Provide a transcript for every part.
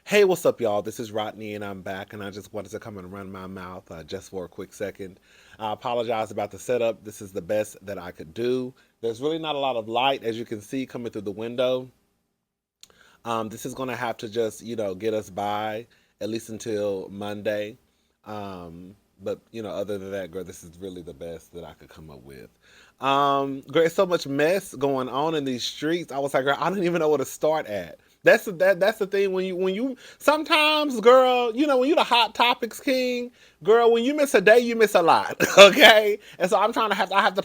Hey, what's up, y'all? This is Rodney, and I'm back, and I just wanted to come and run my mouth just for a quick second. I apologize about the setup. This is the best that I could do. There's really not a lot of light, as you can see, coming through the window. This is going to have to just, get us by at least until Monday. But, other than that, girl, this is really the best that I could come up with. Girl, it's so much mess going on in these streets. I was like, girl, I don't even know where to start at. That's the thing when you sometimes, girl, when you the hot topics king, girl, when you miss a day, you miss a lot. Okay, and so I have to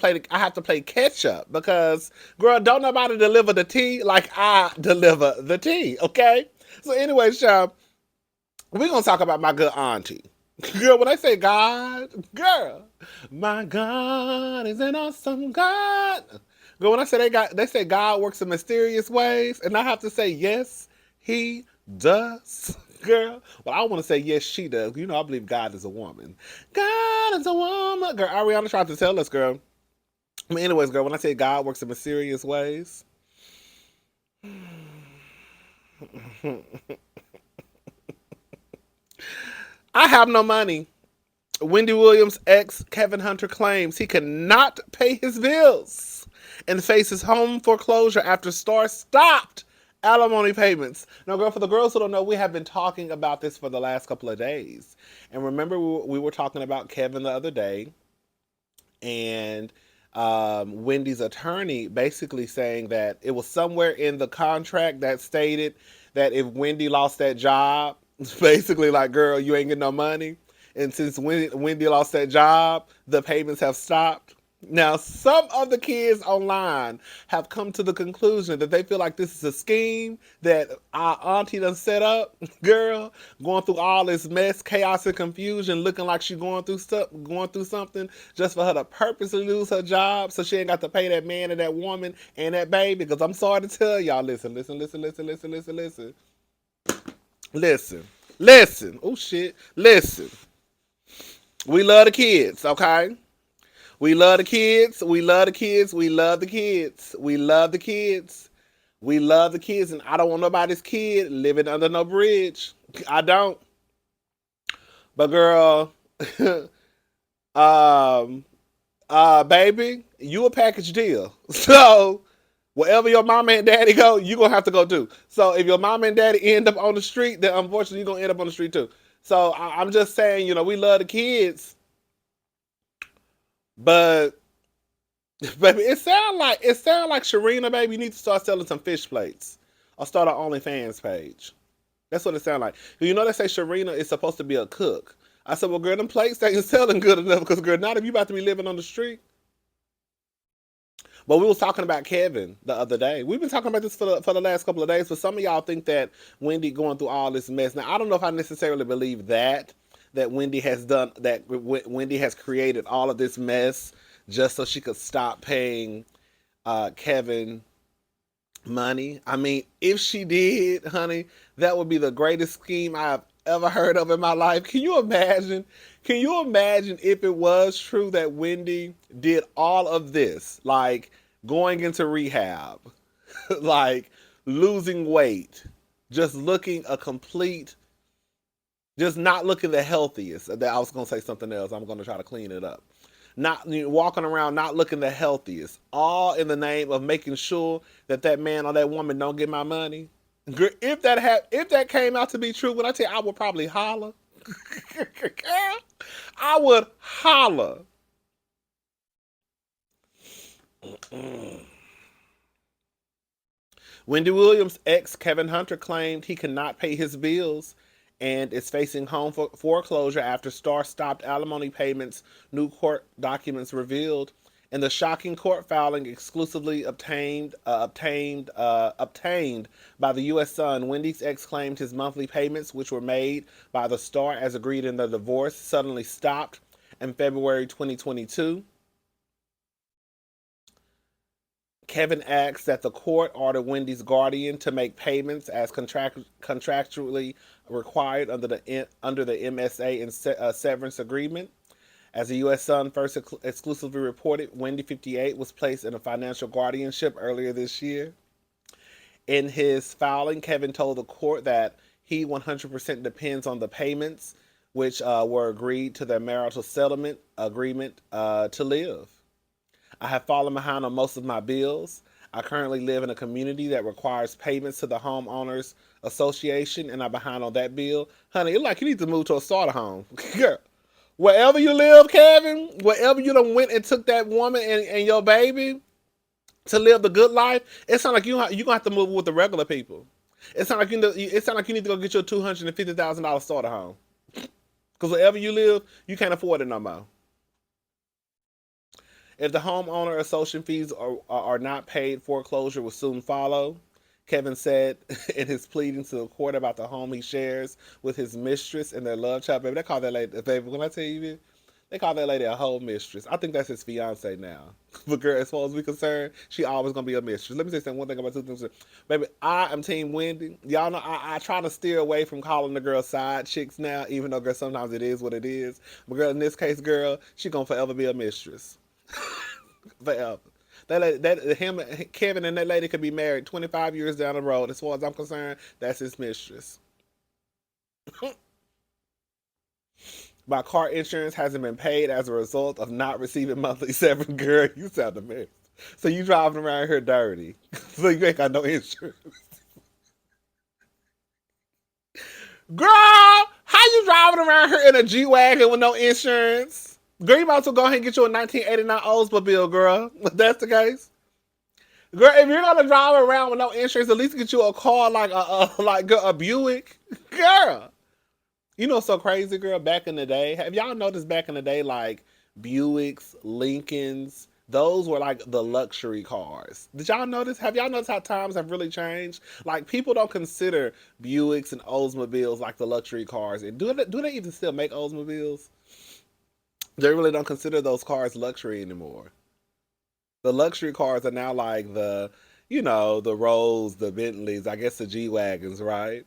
play catch up because, girl, don't nobody deliver the tea like I deliver the tea. Okay, so anyway, Sean, we're gonna talk about my good auntie. Girl, when I say God, girl, my God is an awesome God. Girl, when I say they say God works in mysterious ways, and I have to say yes, He does. Girl, well, I want to say yes, she does. I believe God is a woman. God is a woman. Girl, Ariana tried to tell us, girl. Anyways, girl, when I say God works in mysterious ways, I have no money. Wendy Williams' ex Kevin Hunter claims he cannot pay his bills and faces home foreclosure after Star stopped alimony payments. Now, girl, for the girls who don't know, we have been talking about this for the last couple of days. And remember, we were talking about Kevin the other day, and Wendy's attorney basically saying that it was somewhere in the contract that stated that if Wendy lost that job, it's basically like, girl, you ain't getting no money. And since Wendy lost that job, the payments have stopped. Now, some of the kids online have come to the conclusion that they feel like this is a scheme that our auntie done set up. Girl, going through all this mess, chaos, and confusion, looking like she going through something, just for her to purposely lose her job, so she ain't got to pay that man and that woman and that baby. Because I'm sorry to tell y'all, listen. Oh shit, listen. We love the kids, okay? We love the kids. We love the kids. We love the kids. We love the kids. We love the kids, and I don't want nobody's kid living under no bridge. I don't. But girl, um, baby, you a package deal. So wherever your mama and daddy go, you gonna have to go too. So if your mama and daddy end up on the street, then unfortunately you're gonna end up on the street too. So I'm just saying, we love the kids, but baby, it sound like Sharina, baby, you need to start selling some fish plates or start an OnlyFans page. That's what it sounds like. They say Sharina is supposed to be a cook. I said, well, girl, them plates ain't selling good enough because, girl, not if you about to be living on the street. But we was talking about Kevin the other day. We've been talking about this for the last couple of days. But some of y'all think that Wendy going through all this mess. Now, I don't know if I necessarily believe that Wendy has done that. Wendy has created all of this mess just so she could stop paying Kevin money. I mean, if she did, honey, that would be the greatest scheme I've ever heard of in my life. Can you imagine? Can you imagine if it was true that Wendy did all of this, like going into rehab, like losing weight, just looking a complete, just not looking the healthiest. I was going to say something else. I'm going to try to clean it up. Not walking around not looking the healthiest, all in the name of making sure that man or that woman don't get my money. If that came out to be true, when I tell you, I would probably holler. I would holler. Wendy Williams' ex Kevin Hunter claimed he cannot pay his bills and is facing home foreclosure after Star stopped alimony payments, new court documents revealed. In the shocking court filing exclusively obtained by the U.S. Sun, Wendy's ex claimed his monthly payments, which were made by the Star as agreed in the divorce, suddenly stopped in February 2022. Kevin asks that the court order Wendy's guardian to make payments as contractually required under the MSA and severance agreement. As the U.S. Sun first exclusively reported, Wendy 58 was placed in a financial guardianship earlier this year. In his filing, Kevin told the court that he 100% depends on the payments, which were agreed to their marital settlement agreement to live. I have fallen behind on most of my bills. I currently live in a community that requires payments to the homeowners association, and I'm behind on that bill. Honey, it's like you need to move to a starter home. Girl, wherever you live, Kevin, wherever you done went and took that woman and your baby to live the good life, it sounds like you gonna have to move with the regular people. It sounds like you need to go get your $250,000 starter home. Because wherever you live, you can't afford it no more. If the homeowner association fees are not paid, foreclosure will soon follow. Kevin said in his pleading to the court about the home he shares with his mistress and their love child. Baby, they call that lady, baby, when I tell you, they call that lady a whole mistress. I think that's his fiance now. But girl, as far as we're concerned, she always gonna be a mistress. Let me say one thing about two things. Baby, I am Team Wendy. Y'all know I try to steer away from calling the girl side chicks now, even though girl sometimes it is what it is. But girl, in this case, girl, she gonna forever be a mistress. Forever. Kevin and that lady could be married 25 years down the road. As far as I'm concerned, that's his mistress. My car insurance hasn't been paid as a result of not receiving monthly severance. Girl, you sound amazing. So you driving around here dirty. So you ain't got no insurance. Girl, how you driving around here in a G-Wagon with no insurance? Girl, you might as well go ahead and get you a 1989 Oldsmobile, girl. If that's the case. Girl, if you're gonna drive around with no insurance, at least get you a car like a Buick. Girl. You know what's so crazy, girl? Back in the day, have y'all noticed back in the day, like Buicks, Lincolns, those were like the luxury cars. Did y'all notice? Have y'all noticed how times have really changed? Like people don't consider Buicks and Oldsmobiles like the luxury cars. And do they even still make Oldsmobiles? They really don't consider those cars luxury anymore. The luxury cars are now like the Rolls, the Bentleys, I guess the G Wagons, right?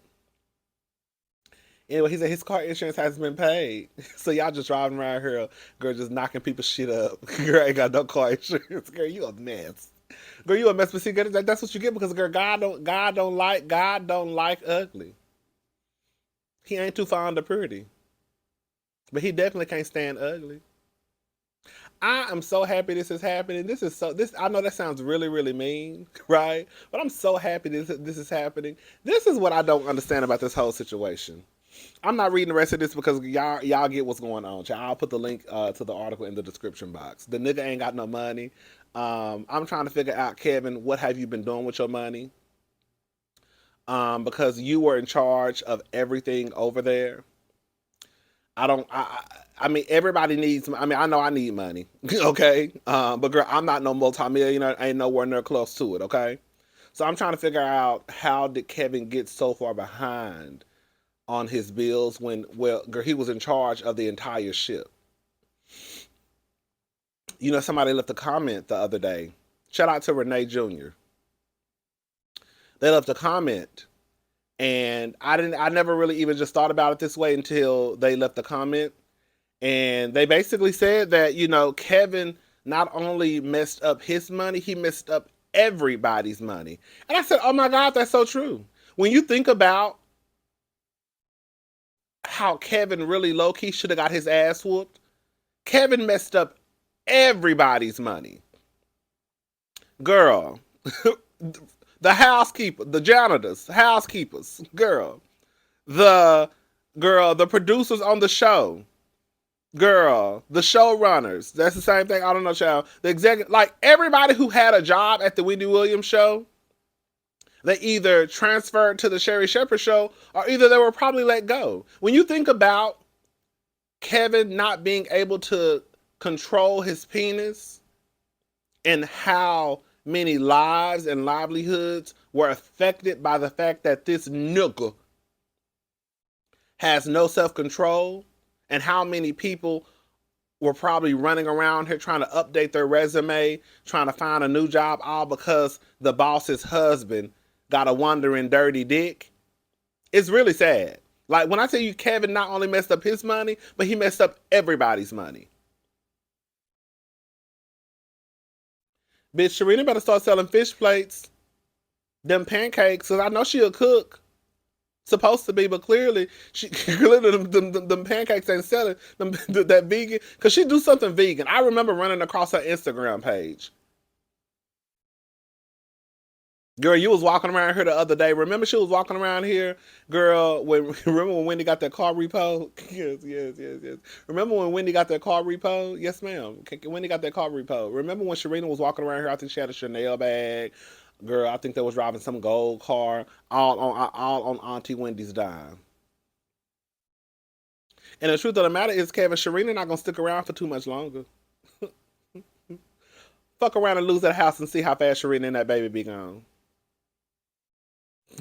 Anyway, he said his car insurance hasn't been paid. So y'all just driving around here, girl, just knocking people's shit up. Girl ain't got no car insurance. Girl, you a mess. Girl, you a mess. But see, girl, that's what you get because girl, God don't like ugly. He ain't too fond of pretty. But he definitely can't stand ugly. I am so happy this is happening. This I know that sounds really, really mean, right? But I'm so happy this is happening. This is what I don't understand about this whole situation. I'm not reading the rest of this because y'all get what's going on. I'll put the link to the article in the description box. The nigga ain't got no money. I'm trying to figure out, Kevin, what have you been doing with your money? Because you were in charge of everything over there. I mean, everybody needs. I mean, I know I need money. Okay, but girl, I'm not no multimillionaire. I ain't nowhere near close to it. Okay, so I'm trying to figure out how did Kevin get so far behind on his bills when, well, girl, he was in charge of the entire ship. You know, somebody left a comment the other day. Shout out to Renee Jr. They left a comment, and I never really even just thought about it this way until they left the comment. And they basically said that, Kevin not only messed up his money, he messed up everybody's money. And I said, oh my God, that's so true. When you think about how Kevin really low-key should have got his ass whooped, Kevin messed up everybody's money. Girl, the housekeeper, the janitors, housekeepers, the producers on the show, the showrunners. That's the same thing. I don't know, child. The executive, like everybody who had a job at the Wendy Williams show, they either transferred to the Sherry Shepherd show or either they were probably let go. When you think about Kevin not being able to control his penis and how many lives and livelihoods were affected by the fact that this nigga has no self-control, and how many people were probably running around here trying to update their resume, trying to find a new job, all because the boss's husband got a wandering dirty dick. It's really sad. Like when I tell you Kevin not only messed up his money, but he messed up everybody's money. Bitch, Sharina better start selling fish plates. Them pancakes, cause I know she a cook. Supposed to be, but clearly she clearly them pancakes ain't selling them that vegan. Cause she do something vegan. I remember running across her Instagram page. Girl, you was walking around here the other day. Remember she was walking around here, girl. Remember when Wendy got that car repo? Yes. Remember when Wendy got that car repo? Yes, ma'am. Wendy got that car repo. Remember when Sharina was walking around here? I think she had a Chanel bag. Girl, I think they was driving some gold car, all on Auntie Wendy's dime. And the truth of the matter is, Kevin, Sharina not gonna stick around for too much longer. Fuck around and lose that house and see how fast Sharina and that baby be gone.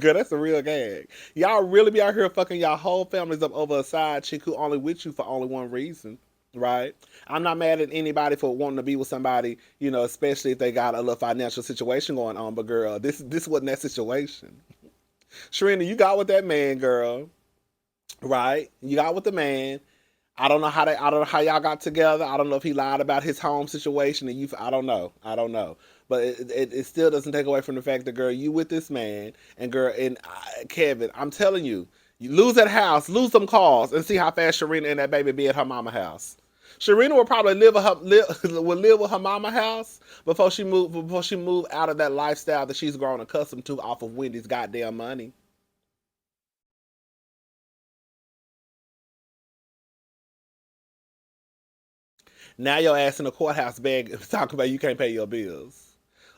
Girl, that's a real gag. Y'all really be out here fucking y'all whole families up over a side chick who only with you for only one reason, right? I'm not mad at anybody for wanting to be with somebody, especially if they got a little financial situation going on. But girl, this wasn't that situation. Sharina, you got with that man, girl, right? You got with the man. I don't know how y'all got together. I don't know if he lied about his home situation and I don't know. But it still doesn't take away from the fact that, girl, you with this man and girl, and Kevin, I'm telling you, you lose that house, lose them cars, and see how fast Sharina and that baby be at her mama house. Sharina will probably live with her mama house before she move out of that lifestyle that she's grown accustomed to off of Wendy's goddamn money. Now your ass in the courthouse bag talking about you can't pay your bills.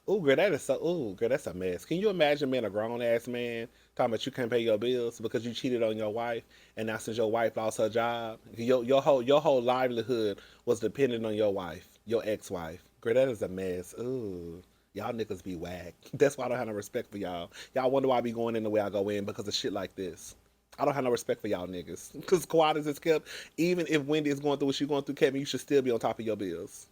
Oh, girl, that is so. Oh, girl, that's a mess. Can you imagine being a grown ass man talking about you can't pay your bills because you cheated on your wife, and now since your wife lost her job, your whole livelihood was dependent on your wife, your ex wife. Girl, that is a mess. Ooh. Y'all niggas be whack. That's why I don't have no respect for y'all. Y'all wonder why I be going in the way I go in because of shit like this. I don't have no respect for y'all niggas. Because quiet as it's kept, even if Wendy is going through what she's going through, Kevin, you should still be on top of your bills.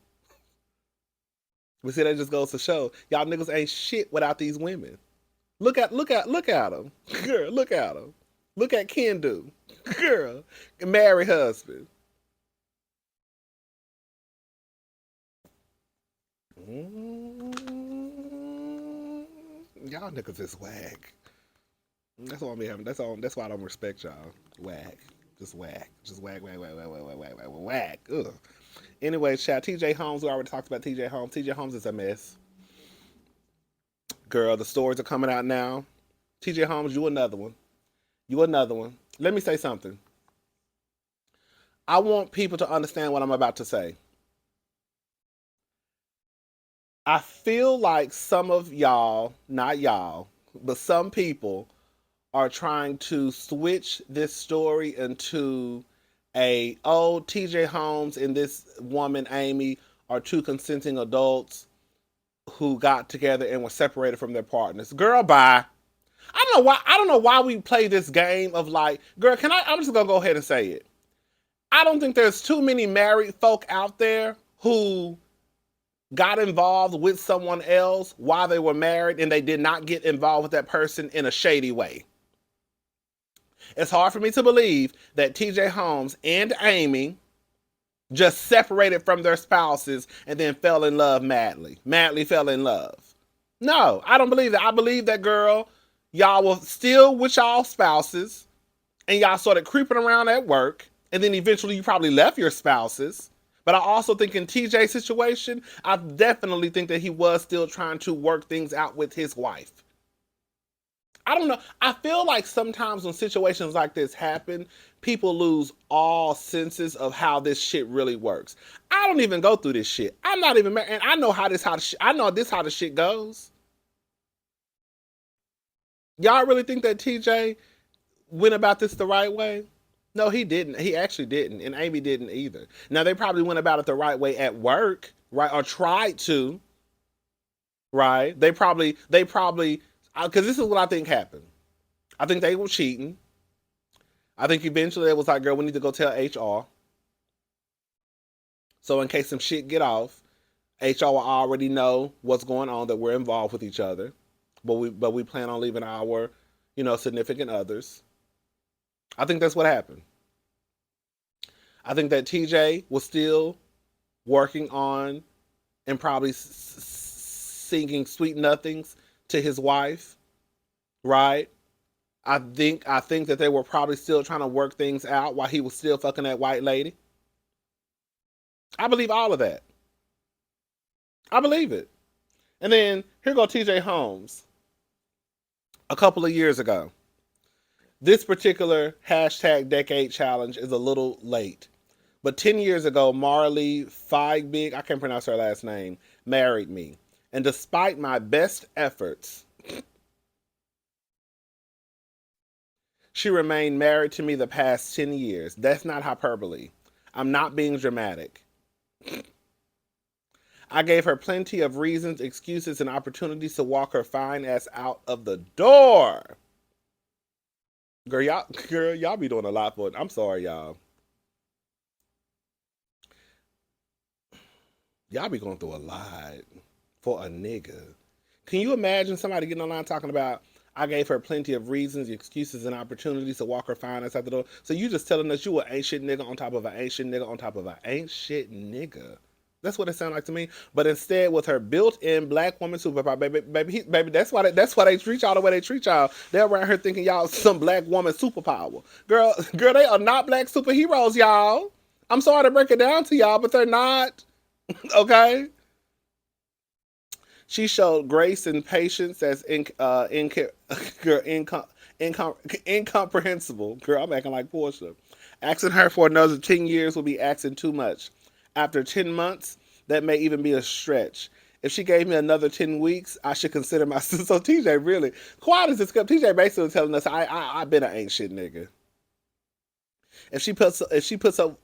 But see, that just goes to show y'all niggas ain't shit without these women. Look at them. Girl, look at them. Look at Kendu. Girl, married husband. Y'all niggas is whack. That's why I'm having. That's why I don't respect y'all. Whack. Just whack. Just whack, whack, whack, whack, whack, whack, whack, whack. Ugh. Anyway, chat. TJ Holmes. We already talked about TJ Holmes. TJ Holmes is a mess. Girl, the stories are coming out now. TJ Holmes, you another one. You another one. Let me say something. I want people to understand what I'm about to say. I feel like some of y'all, not y'all, but some people are trying to switch this story into TJ Holmes and this woman Amy are two consenting adults who got together and were separated from their partners. Girl, bye. I don't know why we play this game of like, girl, I'm just gonna go ahead and say it. I don't think there's too many married folk out there who got involved with someone else while they were married and they did not get involved with that person in a shady way. It's hard for me to believe that TJ Holmes and Amy just separated from their spouses and then fell in love madly fell in love. No, I don't believe that. I believe that, girl, y'all were still with y'all spouses and y'all started creeping around at work, and then eventually you probably left your spouses. But I also think in TJ's situation, I definitely think that he was still trying to work things out with his wife. I don't know. I feel like sometimes when situations like this happen, people lose all senses of how this shit really works. I don't even go through this shit. I'm not even married, and I know how the shit goes. Y'all really think that TJ went about this the right way? No, he didn't. He actually didn't, and Amy didn't either. Now they probably went about it the right way at work, right, or tried to, right? They probably, because this is what I think happened. I think they were cheating. I think eventually it was like, girl, we need to go tell HR. So in case some shit get off, HR will already know what's going on, that we're involved with each other, but we plan on leaving our, significant others. I think that's what happened. I think that TJ was still working on and probably singing sweet nothings to his wife right? I think that they were probably still trying to work things out while he was still fucking that white lady. I believe all of that. I believe it. And then here go TJ Holmes a couple of years ago. This particular hashtag decade challenge is a little late. But 10 years ago, Marley Feigbig, I can't pronounce her last name, married me. And despite my best efforts, she remained married to me the past 10 years. That's not hyperbole. I'm not being dramatic. I gave her plenty of reasons, excuses, and opportunities to walk her fine ass out of the door. Girl, y'all be doing a lot for it. I'm sorry, y'all. Y'all be going through a lot for a nigga. Can you imagine somebody getting online talking about, I gave her plenty of reasons, excuses, and opportunities to walk her fine ass out the door? So you just telling us you an ain't shit nigga on top of an ain't shit nigga on top of an ain't shit nigga. That's what it sounds like to me. But instead, with her built-in black woman superpower, baby, that's why they treat y'all the way they treat y'all. They're around here thinking y'all some black woman superpower. Girl, they are not black superheroes, y'all. I'm sorry to break it down to y'all, but they're not. Okay. She showed grace and patience that's incomprehensible. Girl, I'm acting like Portia. Asking her for another 10 years will be asking too much. After 10 months, that may even be a stretch. If she gave me another 10 weeks, I should consider myself. So TJ really, quiet as it's kept. TJ basically telling us, I've been an ain't shit nigga. If she puts up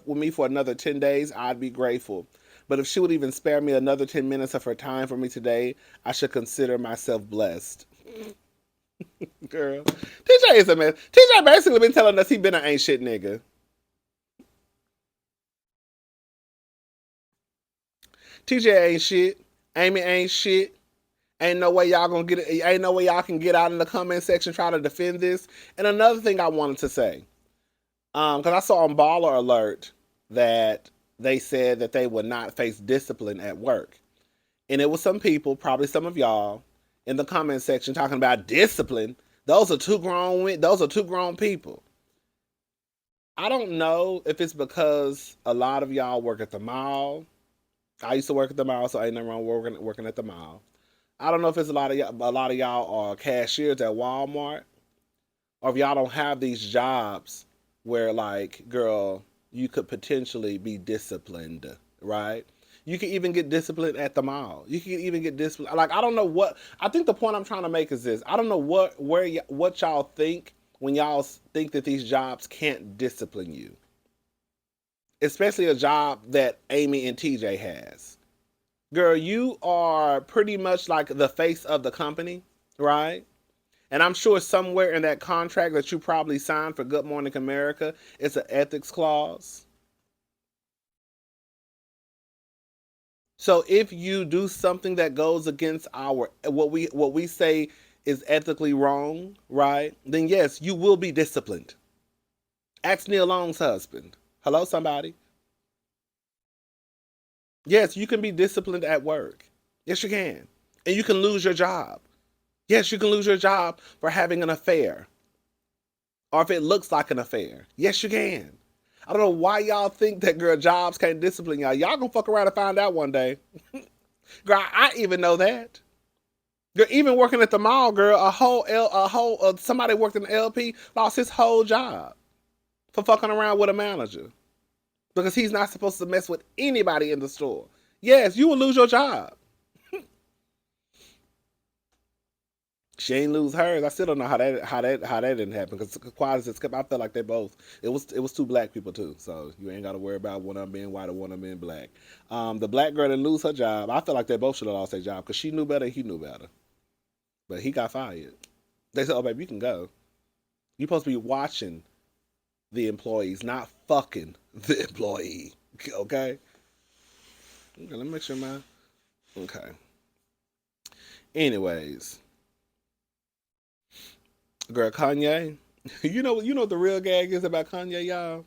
with me for another 10 days, I'd be grateful. But if she would even spare me another 10 minutes of her time for me today, I should consider myself blessed. Girl. TJ is a mess. TJ basically been telling us he been an ain't shit nigga. TJ ain't shit. Amy ain't shit. Ain't no way y'all gonna get it. Ain't no way y'all can get out in the comment section try to defend this. And another thing I wanted to say, because I saw on Baller Alert that they said that they would not face discipline at work. And it was some people, probably some of y'all, in the comment section talking about discipline. Those are two grown people. I don't know if it's because a lot of y'all work at the mall. I used to work at the mall, so ain't nothing wrong working at the mall. I don't know if it's a lot of y'all are cashiers at Walmart, or if y'all don't have these jobs where, like, girl, you could potentially be disciplined, right? You can even get disciplined at the mall. You can even get disciplined. Like, I don't know what. I think the point I'm trying to make is this. I don't know what y'all think when y'all think that these jobs can't discipline you, especially a job that Amy and TJ has. Girl, you are pretty much like the face of the company, right? And I'm sure somewhere in that contract that you probably signed for Good Morning America, it's an ethics clause. So if you do something that goes against our what we say is ethically wrong, right? Then yes, you will be disciplined. Ask Neil Long's husband. Hello, somebody. Yes, you can be disciplined at work. Yes, you can. And you can lose your job. Yes, you can lose your job for having an affair. Or if it looks like an affair. Yes, you can. I don't know why y'all think that girl jobs can't discipline y'all. Y'all gonna fuck around and find out one day. Girl, I even know that. Girl, even working at the mall, girl, somebody worked in the LP lost his whole job for fucking around with a manager because he's not supposed to mess with anybody in the store. Yes, you will lose your job. She ain't lose hers. I still don't know how that didn't happen. Because quiet as it's kept, I felt like they both. It was two black people too. So you ain't got to worry about one of them being white or one of them being black. The black girl didn't lose her job. I feel like they both should have lost their job because she knew better. He knew better, but he got fired. They said, "Oh baby, you can go. You're supposed to be watching the employees, not fucking the employee." Okay. Okay. Let me make sure my. Okay. Anyways. Girl, Kanye. You know what the real gag is about Kanye, y'all.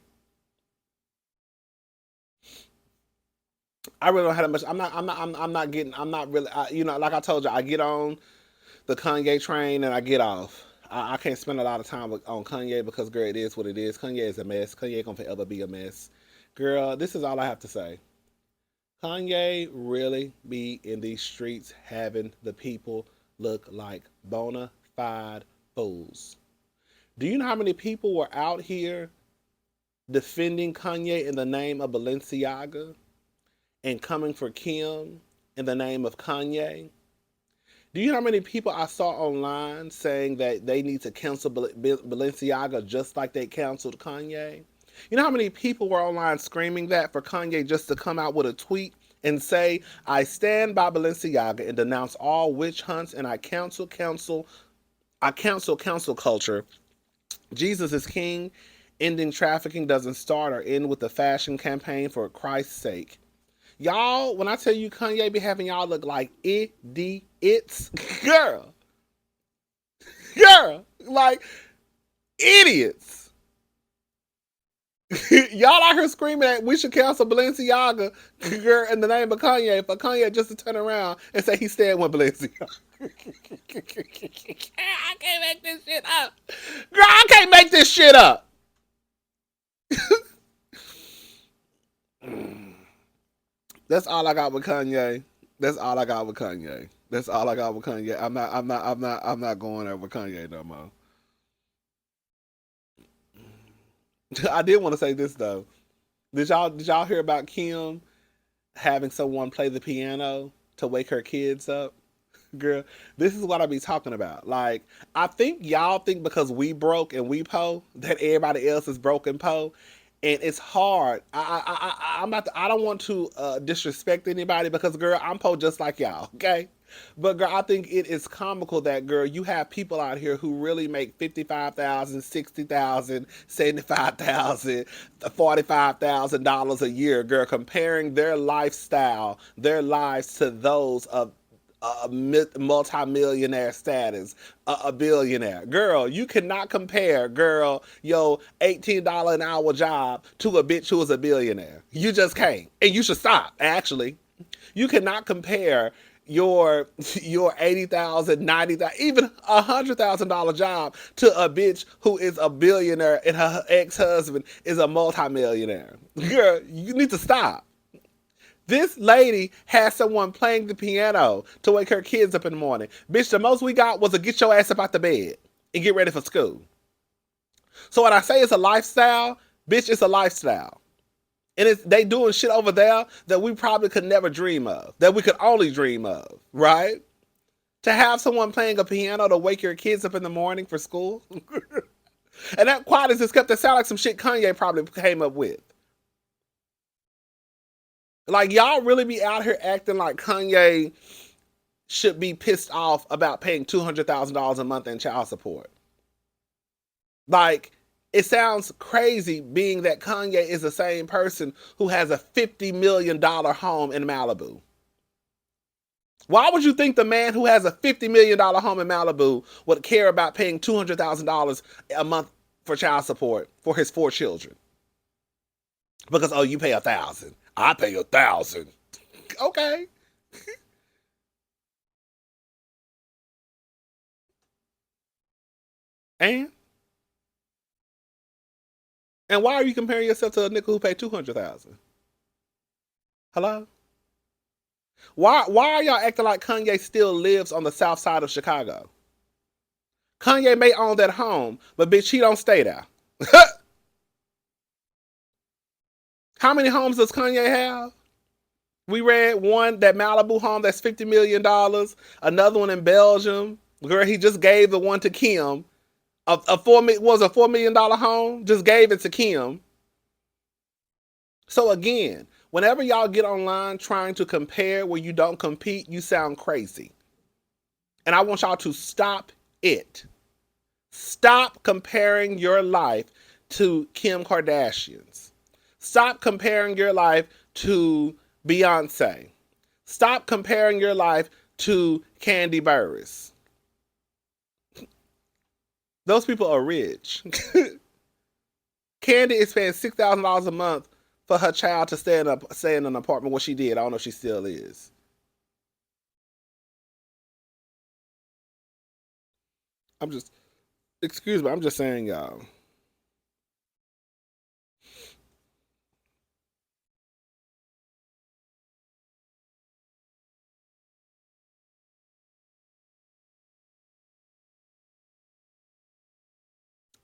I really don't have that much. I'm not getting. I'm not really. Like I told you, I get on the Kanye train and I get off. I can't spend a lot of time on Kanye because, girl, it is what it is. Kanye is a mess. Kanye gonna forever be a mess. Girl, this is all I have to say. Kanye really be in these streets having the people look like bona fide fools. Do you know how many people were out here defending Kanye in the name of Balenciaga and coming for Kim in the name of Kanye? Do you know how many people I saw online saying that they need to cancel Balenciaga just like they canceled Kanye? You know how many people were online screaming that for Kanye just to come out with a tweet and say, I stand by Balenciaga and denounce all witch hunts and I cancel cancel culture. Jesus is king. Ending trafficking doesn't start or end with the fashion campaign for Christ's sake. Y'all, when I tell you Kanye be having y'all look like idiots, girl, like idiots. Y'all out here screaming that we should cancel Balenciaga, girl, in the name of Kanye, for Kanye just to turn around and say he staying with Balenciaga. I can't make this shit up. Girl, I can't make this shit up. That's all I got with Kanye. That's all I got with Kanye. That's all I got with Kanye. I'm not going there with Kanye no more. I did want to say this though. Did y'all hear about Kim having someone play the piano to wake her kids up? Girl, this is what I be talking about. Like, I think y'all think because we broke and we po that everybody else is broke and po, and it's hard. I don't want to disrespect anybody because, girl, I'm po just like y'all. Okay. But girl, I think it is comical that, girl, you have people out here who really make $55,000, $60,000, $75,000, $45,000 a year, girl, comparing their lifestyle, their lives to those of a multi-millionaire status, a billionaire. Girl, you cannot compare, girl, your $18 an hour job to a bitch who is a billionaire. You just can't. And you should stop, actually. You cannot compare your $80,000, $90,000, even $100,000 job to a bitch who is a billionaire and her ex-husband is a multimillionaire. Girl, you need to stop. This lady has someone playing the piano to wake her kids up in the morning. Bitch, the most we got was to get your ass up out the bed and get ready for school. So when I say it's a lifestyle, bitch, it's a lifestyle. And they doing shit over there that we probably could never dream of, that we could only dream of, right? To have someone playing a piano to wake your kids up in the morning for school. And that quiet is just kept to sound like some shit Kanye probably came up with. Like, y'all really be out here acting like Kanye should be pissed off about paying $200,000 a month in child support. Like, it sounds crazy being that Kanye is the same person who has a $50 million home in Malibu. Why would you think the man who has a $50 million home in Malibu would care about paying $200,000 a month for child support for his 4 children? Because, oh, you pay $1,000. I pay $1,000. Okay. And why are you comparing yourself to a nigga who paid $200,000? Hello? Why are y'all acting like Kanye still lives on the south side of Chicago? Kanye may own that home, but bitch, he don't stay there. How many homes does Kanye have? We read one, that Malibu home that's $50 million. Another one in Belgium. Girl, he just gave the one to Kim. A $4 million home. Just gave it to Kim. So again, whenever y'all get online trying to compare where you don't compete, you sound crazy. And I want y'all to stop it. Stop comparing your life to Kim Kardashian's. Stop comparing your life to Beyonce. Stop comparing your life to Candy Burris. Those people are rich. Candy is paying $6,000 a month for her child to stay in an apartment. What she did, I don't know if she still is. I'm just, excuse me, I'm just saying, y'all.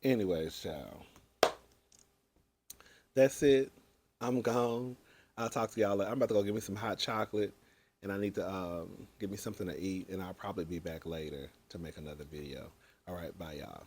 Anyways, child, that's it. I'm gone. I'll talk to y'all later. I'm about to go get me some hot chocolate, and I need to get me something to eat, and I'll probably be back later to make another video. All right, bye, y'all.